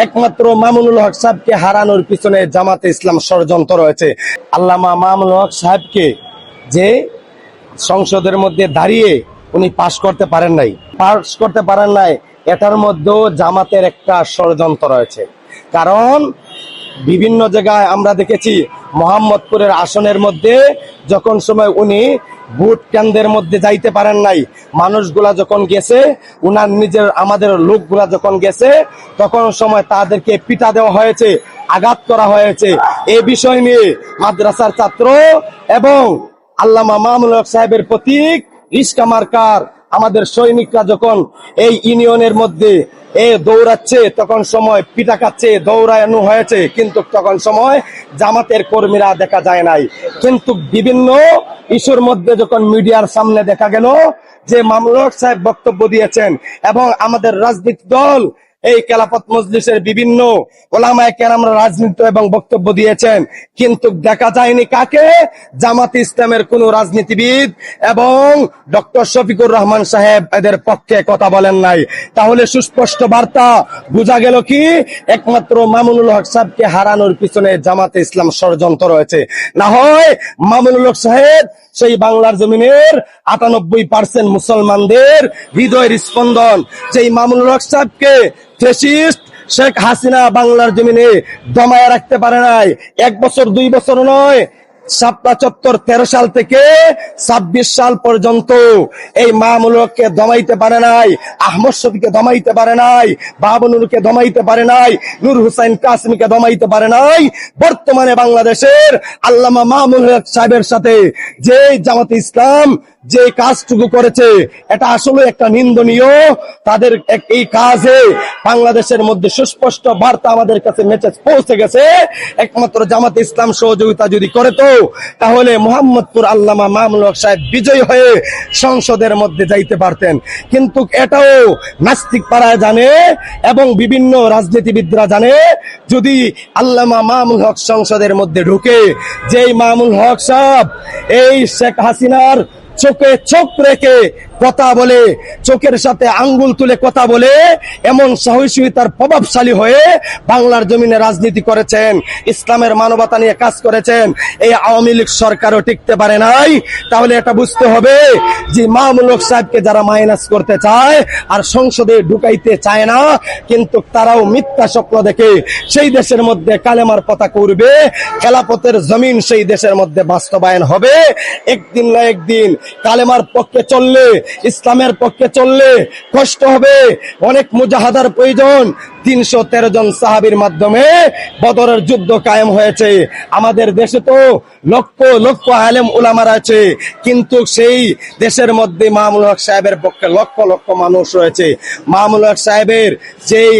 একমাত্র মামুনুল হক সাহেবকে হারানোর পিছনে জামাতে ইসলাম ষড়যন্ত্র রয়েছে। আল্লামা মামুনুল হক সাহেবকে যে সংসদের মধ্যে দাঁড়িয়ে উনি পাশ করতে পারেন নাই, এটার মধ্যেও জামাতের একটা ষড়যন্ত্র রয়েছে। কারণ বিভিন্ন জায়গায় আমরা দেখেছি মোহাম্মদপুরের আসনের মধ্যে যখন সময় উনি ভোট কেন্দ্রের মধ্যে যাইতে পারেন নাই, মানুষগুলা যখন গেছে, উনার নিজের আমাদের লোকগুলা যখন গেছে, তখন সময় তাদেরকে পিটা দেওয়া হয়েছে, আঘাত করা হয়েছে। এই বিষয় নিয়ে মাদ্রাসার ছাত্র এবং আল্লামা মামুনুল হক সাহেবের প্রতীক রিস্কা মার্কার আমাদের সৈনিকরা যখন এই ইউনিয়নের মধ্যে দৌড়াচ্ছে, তখন সময় পিটা খাচ্ছে, দৌড়ানো হয়েছে, কিন্তু তখন সময় জামাতের কর্মীরা দেখা যায় নাই। কিন্তু বিভিন্ন ইস্যুর মধ্যে যখন মিডিয়ার সামনে দেখা গেল যে মামুনুল হক সাহেব বক্তব্য দিয়েছেন এবং আমাদের রাজনৈতিক দল এই খেলাফত মজলিসের বিভিন্ন ওলামায়ে কেরামরা রাজনীতি এবং বক্তব্য দিয়েছেন, কিন্তু দেখা যায়নি কাকে? জামাত ইসলামের কোন রাজনীতিবিদ এবং ডক্টর শফিকুর রহমান সাহেব এদের পক্ষে কথা বলেন নাই। তাহলে সুস্পষ্ট বার্তা বোঝা গেল কি? একমাত্র মামুনুল হক সাহেবকে হারানোর পিছনে জামাতে ইসলাম ষড়যন্ত্র রয়েছে। না হয় মামুনুল হক সাহেব সেই বাংলার জমিনের 98% মুসলমানদের হৃদয়ের স্পন্দন, সেই মামুনুল হক সাহেবকে ফ্যাসিস্ট শেখ হাসিনা বাংলার জমিনে দমায় রাখতে পারে নাই। 1 বছর 2 বছর নয়, 13 সাল থেকে 26 সাল পর্যন্ত এই মামুনুল হককে দমাইতে পারে নাই, আহমদ শফিকে দমাইতে পারে নাই, বাবনুরকে দমাইতে পারে নাই, নূর হুসাইন কাসিমকে দমাইতে পারে নাই। বর্তমানে বাংলাদেশের আল্লামা মামুনুল হক সাহেবের সাথে যে জামাতে ইসলাম যে কাজটুকু করেছে, এটা আসলে একটা নিন্দনীয়। তাদের এই কাজে বাংলাদেশের মধ্যে সুস্পষ্ট বার্তা আমাদের কাছে মেসেজ পৌঁছে গেছে। একমাত্র জামাতে ইসলাম সহযোগিতা যদি করে তো তাহলে মোহাম্মদপুর আল্লামা মামুনুল হক সাহেব বিজয়ী হয়ে সংসদের মধ্যে যাইতে পারতেন। কিন্তু এটাও নাস্তিক পাড়ায় জানে এবং বিভিন্ন রাজনীতিবিদরা জানে, যদি আল্লামা মামুনুল হক সংসদের মধ্যে ঢুকে, যেই মামুনুল হক সাহেব এই শেখ হাসিনার চোখে চোখ রেখে কথা বলে, চোখের সাথে আঙ্গুল তুলে কথা বলে, এমন সাহসিকতার প্রভাবশালী হয়ে বাংলার জমিনে রাজনীতি করেছেন, ইসলামের মানবতা নিয়ে কাজ করেছেন, এই আওয়ামী লীগ সরকারও টিকতে পারে নাই। তাহলে এটা বুঝতে হবে যে মামুনুল হক সাহেবকে যারা মাইনাস করতে চায় আর সংসদে ঢুকাইতে চায় না, কিন্তু তারাও মিথ্যা স্বপ্ন দেখে সেই দেশের মধ্যে কালেমার পতাকা উড়বে, খেলাফতের জমিন সেই দেশের মধ্যে বাস্তবায়ন হবে। একদিন না একদিন কালেমার পক্ষে চললে, ইসলামের পক্ষে চললে কষ্ট হবে, অনেক মুজাহাদার প্রয়োজন। 313 জন সাহাবীর মাধ্যমে বদরের যুদ্ধ কায়েম হয়েছে। আমাদের দেশে তো লক্ষ লক্ষ আলেম উলামারা আছে, কিন্তু সেই দেশের মধ্যে মামুনুল হক সাহেবের পক্ষে লক্ষ লক্ষ মানুষ রয়েছে। মামুনুল হক সাহেবের যেই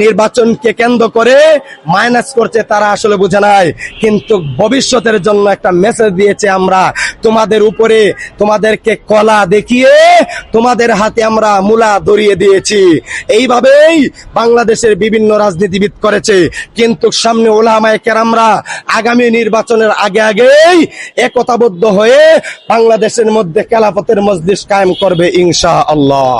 নির্বাচনকে কেন্দ্র করে মাইনাস করছে, তারা আসলে বুঝে নাই। কিন্তু ভবিষ্যতের জন্য একটা মেসেজ দিয়েছে, আমরা তোমাদের উপরে তোমাদেরকে কলা দেখিয়ে তোমাদের হাতে আমরা মূলা ধরিয়ে দিয়েছি। এইভাবেই বাংলাদেশের বিভিন্ন রাজনীতিবিদ করেছে, কিন্তু সামনে উলামায়ে কেরামরা আগামী নির্বাচনের আগেই একতাবদ্ধ হয়ে বাংলাদেশের মধ্যে খেলাফতের মজলিস কায়েম করবে ইনশাআল্লাহ।